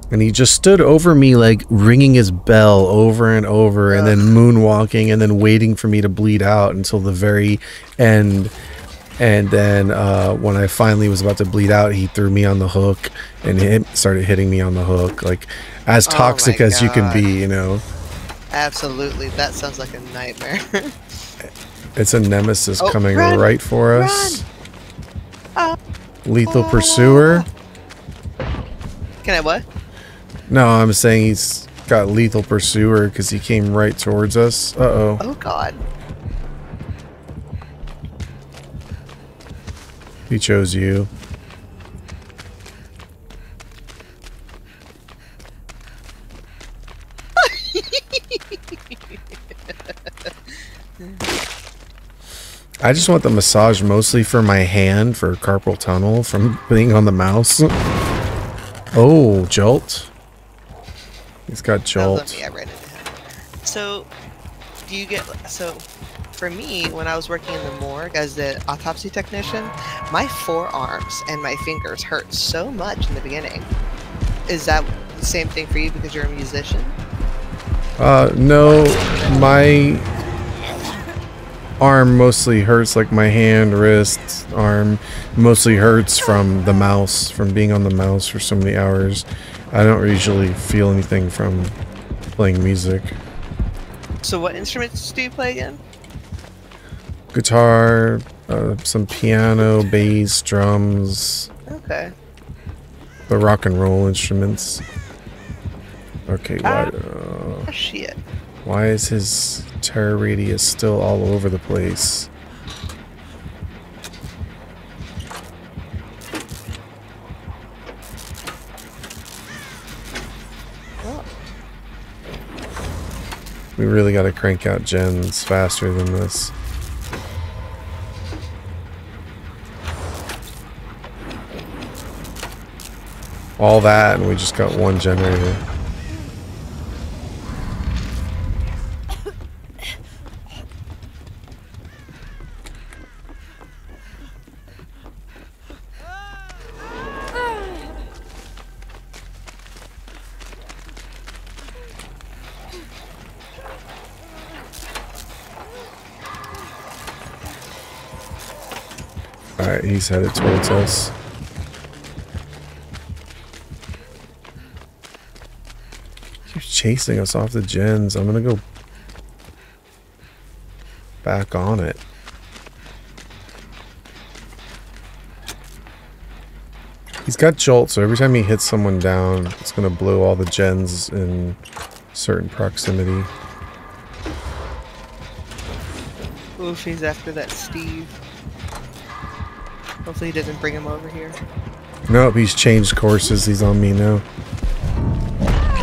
And he just stood over me, like ringing his bell over and over, and then moonwalking, and then waiting for me to bleed out until the very end. And then when I finally was about to bleed out, he threw me on the hook and started hitting me on the hook, like as toxic as you can be, you know. Absolutely, that sounds like a nightmare. It's a Nemesis coming right for us. Lethal Pursuer. Can I what? No, I'm saying he's got Lethal Pursuer because he came right towards us. Uh-oh. Oh, God. He chose you. I just want the massage mostly for my hand for carpal tunnel from being on the mouse. Oh, Jolt. He's got Jolt. Yeah, right into him. So, do you get... So, for me, when I was working in the morgue as the autopsy technician, my forearms and my fingers hurt so much in the beginning. Is that the same thing for you because you're a musician? No, my arm mostly hurts, like my hand, wrist, arm mostly hurts from the mouse, from being on the mouse for so many hours. I don't usually feel anything from playing music. So what instruments do you play again? Guitar, some piano, bass, drums. Okay. The rock and roll instruments. Okay, Shit. Why is his terror radius still all over the place? Oh. We really got to crank out gens faster than this. All that, and we just got one generator. Alright, he's headed towards us. He's chasing us off the gens. I'm gonna go back on it. He's got Jolt, so every time he hits someone down, it's gonna blow all the gens in certain proximity. Oof, he's after that Steve. Hopefully he doesn't bring him over here. Nope, he's changed courses. He's on me now.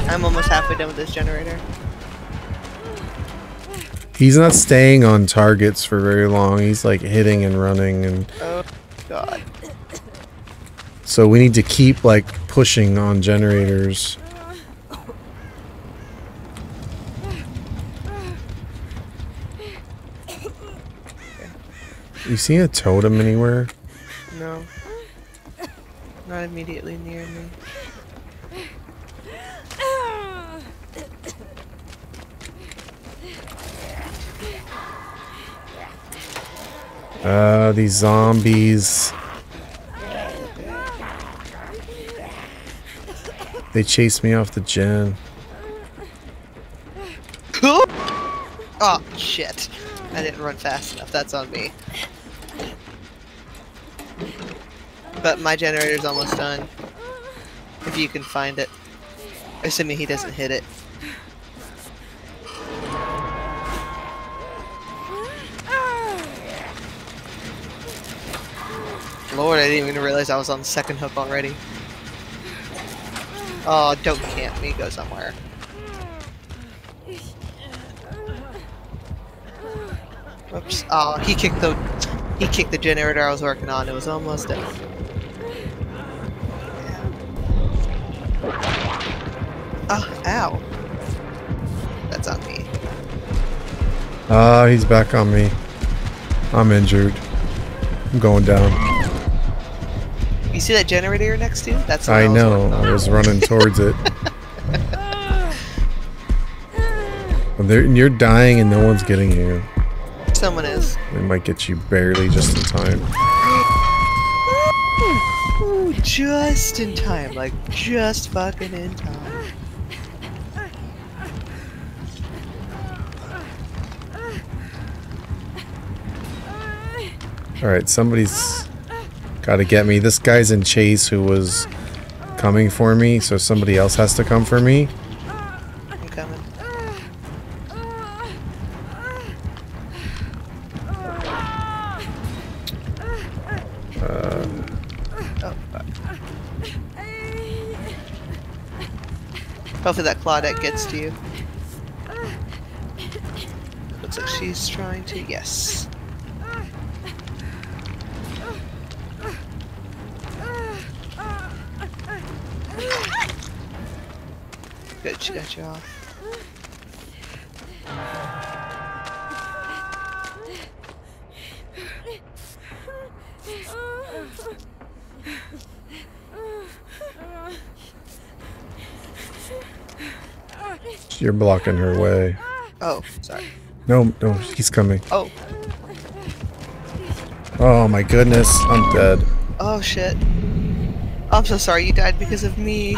I'm almost halfway done with this generator. He's not staying on targets for very long. He's like hitting and running, and Oh, God. so we need to keep like pushing on generators. You see a totem anywhere? No. Not immediately near me. These zombies. They chased me off the gen. Oh, shit. I didn't run fast enough. That's on me. But my generator's almost done. If you can find it. Assuming he doesn't hit it. Lord, I didn't even realize I was on the second hook already. Oh, don't camp me. Go somewhere. Oops. Oh, he kicked the generator I was working on. It was almost done. Oh, ow. That's on me. He's back on me. I'm injured. I'm going down. He's see that generator you're next to? That's what I know. working on. I was running towards it. And you're dying and no one's getting you. Someone is. They might get you barely just in time. Ooh, just in time. Like, just fucking in time. Alright, somebody's got to get me. This guy's in chase who was coming for me, so somebody else has to come for me. I'm coming. Hopefully that Claudette gets to you. Looks like she's trying to. Yes. Good, she got you off. You're blocking her way. Oh, sorry. No, no, he's coming. Oh. Oh my goodness, I'm dead. Oh shit. I'm so sorry you died because of me.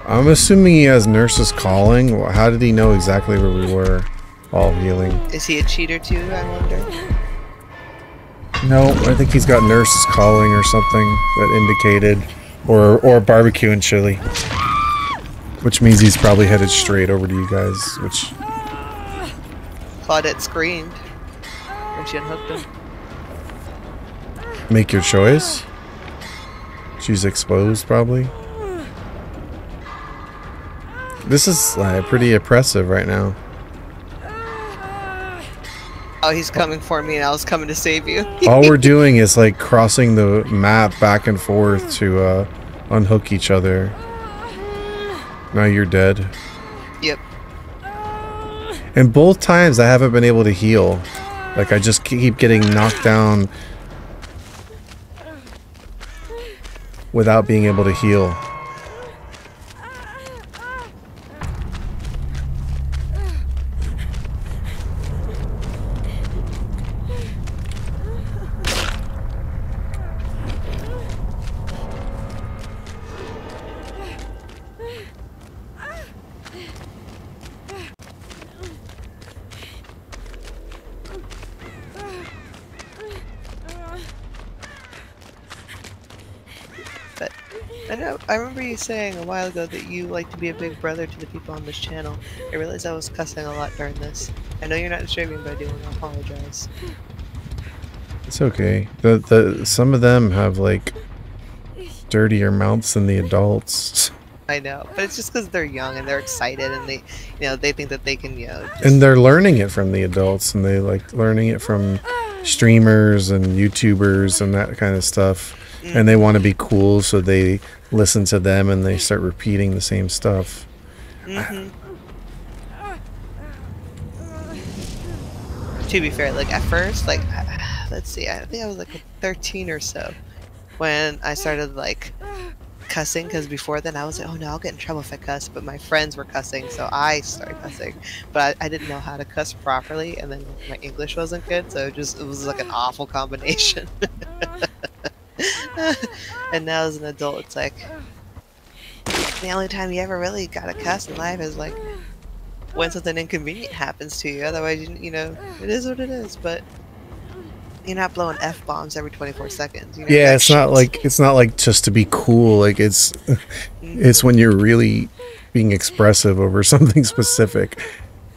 I'm assuming he has nurses calling. Well, how did he know exactly where we were? All healing. Is he a cheater too, I wonder? No, I think he's got nurses calling or something that indicated. Or barbecue and chili. Which means he's probably headed straight over to you guys, which... Claudette screamed when she unhooked him. Make your choice. She's exposed, probably. This is pretty oppressive right now. Oh, he's coming for me and I was coming to save you. All we're doing is like crossing the map back and forth to unhook each other. Now you're dead. Yep. And both times I haven't been able to heal. Like I just keep getting knocked down without being able to heal. But I remember you saying a while ago that you like to be a big brother to the people on this channel. I realized I was cussing a lot during this. I know you're not streaming, but I do want to apologize. It's okay. Some of them have like dirtier mouths than the adults. I know, but it's just because they're young and they're excited and they, they think that they can, And they're learning it from the adults, and they like learning it from streamers and YouTubers and that kind of stuff. And they want to be cool, so they listen to them and they start repeating the same stuff. To be fair, like at first, like let's see, I think I was like 13 or so when I started like cussing, because before then I was like, oh no, I'll get in trouble if I cuss, but my friends were cussing, so I started cussing, but I didn't know how to cuss properly, and then my English wasn't good, so it was like an awful combination. And now as an adult, it's like the only time you ever really gotta cuss in life is like when something inconvenient happens to you. Otherwise, it is what it is. But you're not blowing F-bombs every 24 seconds. Yeah, it's not like just to be cool. Like it's when you're really being expressive over something specific.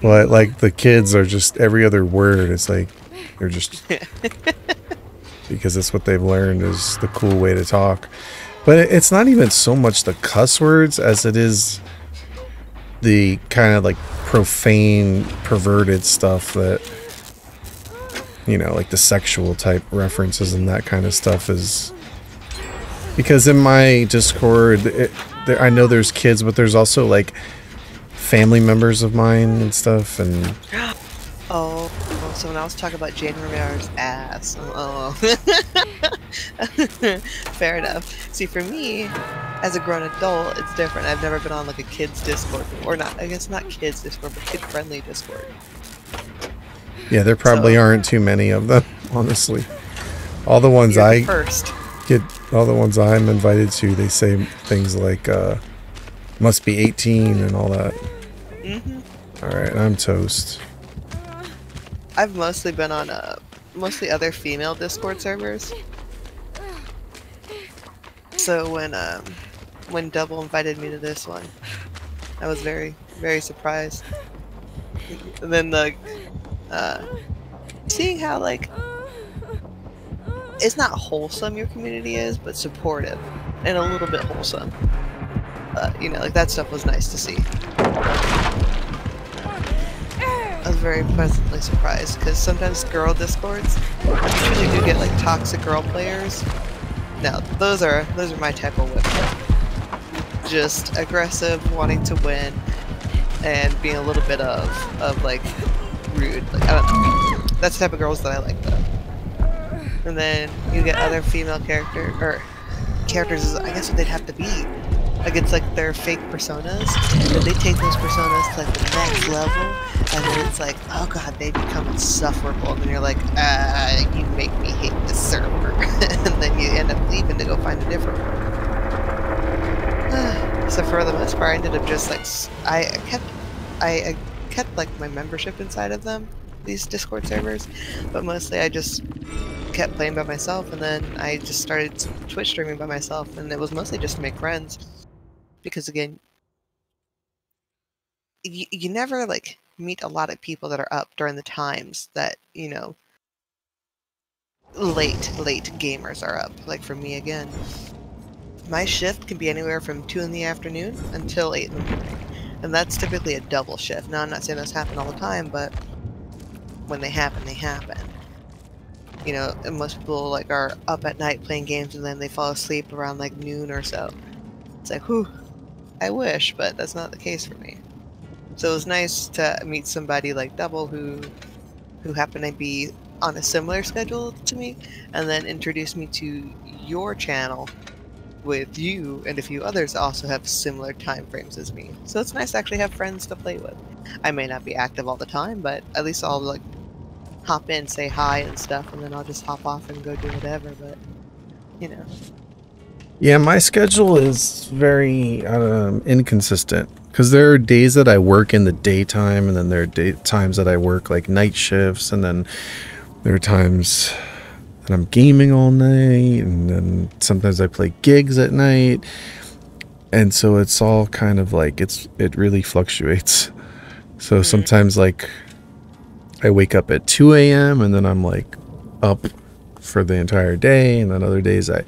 But like the kids are just every other word. It's like they're just because it's what they've learned is the cool way to talk. But it's not even so much the cuss words as it is the kind of like profane, perverted stuff that, like the sexual type references and that kind of stuff is... Because in my Discord, I know there's kids, but there's also like family members of mine and stuff, and... Oh so when I was talking about January's ass, fair enough. See, for me, as a grown adult, it's different. I've never been on like a kids Discord, or not. I guess not kids Discord, but kid-friendly Discord. Yeah, there probably aren't too many of them, honestly. All the ones all the ones I'm invited to, they say things like must be 18 and all that. All right, I'm toast. I've mostly been on mostly other female Discord servers. So when Double invited me to this one, I was very, very surprised. And then like seeing how like it's not wholesome your community is, but supportive and a little bit wholesome. You know, like that stuff was nice to see. I was very pleasantly surprised because sometimes girl Discords usually do get like toxic girl players. No, those are my type of women. Just aggressive, wanting to win, and being a little bit of like rude. Like I don't know. That's the type of girls that I like though. And then you get other female characters is I guess what they'd have to be. Like it's like their fake personas, but they take those personas to like the next level, and then it's like, oh god, they become insufferable, and then you're like, you make me hate this server, and then you end up leaving to go find a different one. So for the most part, I ended up just like, I kept like my membership inside of them, these Discord servers, but mostly I just kept playing by myself, and then I just started Twitch streaming by myself, and it was mostly just to make friends. Because again, you never like meet a lot of people that are up during the times that, you know, late gamers are up. Like for me again, my shift can be anywhere from 2 in the afternoon until 8 in the morning. And that's typically a double shift. Now I'm not saying those happen all the time, but when they happen, they happen. You know, and most people like are up at night playing games and then they fall asleep around like noon or so. It's like, whew. I wish, but that's not the case for me. So it was nice to meet somebody like Double who happened to be on a similar schedule to me, and then introduce me to your channel with you and a few others that also have similar time frames as me. So it's nice to actually have friends to play with. I may not be active all the time, but at least I'll like hop in, say hi and stuff, and then I'll just hop off and go do whatever, but you know. Yeah, my schedule is very inconsistent because there are days that I work in the daytime, and then there are times that I work like night shifts, and then there are times that I'm gaming all night, and then sometimes I play gigs at night, and so it's all kind of like it really fluctuates. So sometimes like I wake up at 2 a.m. and then I'm like up for the entire day, and then other days I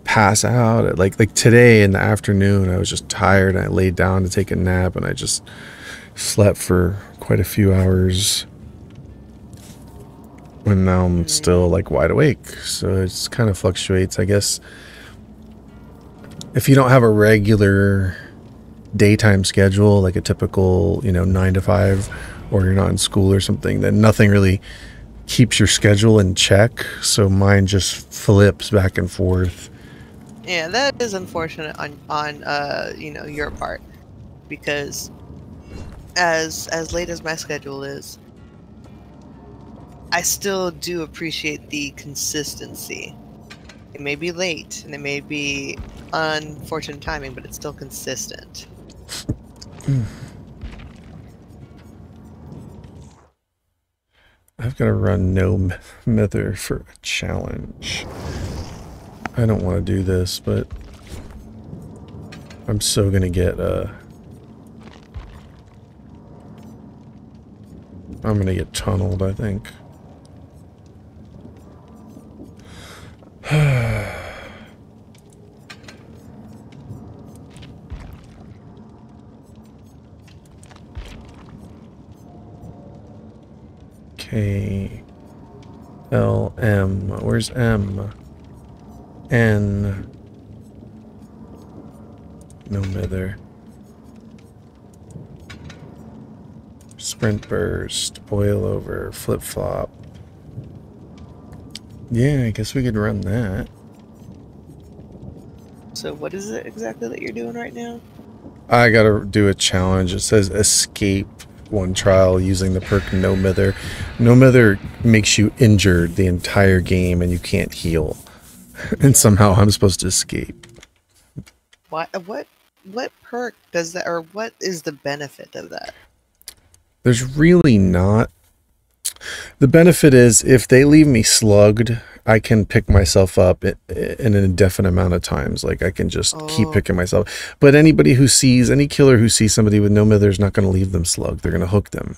pass out at like today in the afternoon I was just tired and I laid down to take a nap, and I just slept for quite a few hours, and now I'm still like wide awake. So it's kind of fluctuates. I guess if you don't have a regular daytime schedule, like a typical, you know, 9 to 5, or you're not in school or something, then nothing really keeps your schedule in check. So mine just flips back and forth. Yeah, that is unfortunate on you know, your part, because as late as my schedule is, I still do appreciate the consistency. It may be late and it may be unfortunate timing, but it's still consistent. I've got to run no mither for a challenge. I don't want to do this, but I'm so gonna get I'm gonna get tunneled, I think. K L M. Where's M? N. No mither. Sprint burst, oil over, flip flop. Yeah, I guess we could run that. So what is it exactly that you're doing right now? I gotta do a challenge. It says escape one trial using the perk No Mither. No Mither makes you injured the entire game and you can't heal. And somehow I'm supposed to escape. What perk does that, or what is the benefit of that? There's really not. The benefit is if they leave me slugged, I can pick myself up in an indefinite amount of times. Like I can just keep picking myself. But anybody who sees, any killer who sees somebody with No Mither is not going to leave them slugged. They're going to hook them.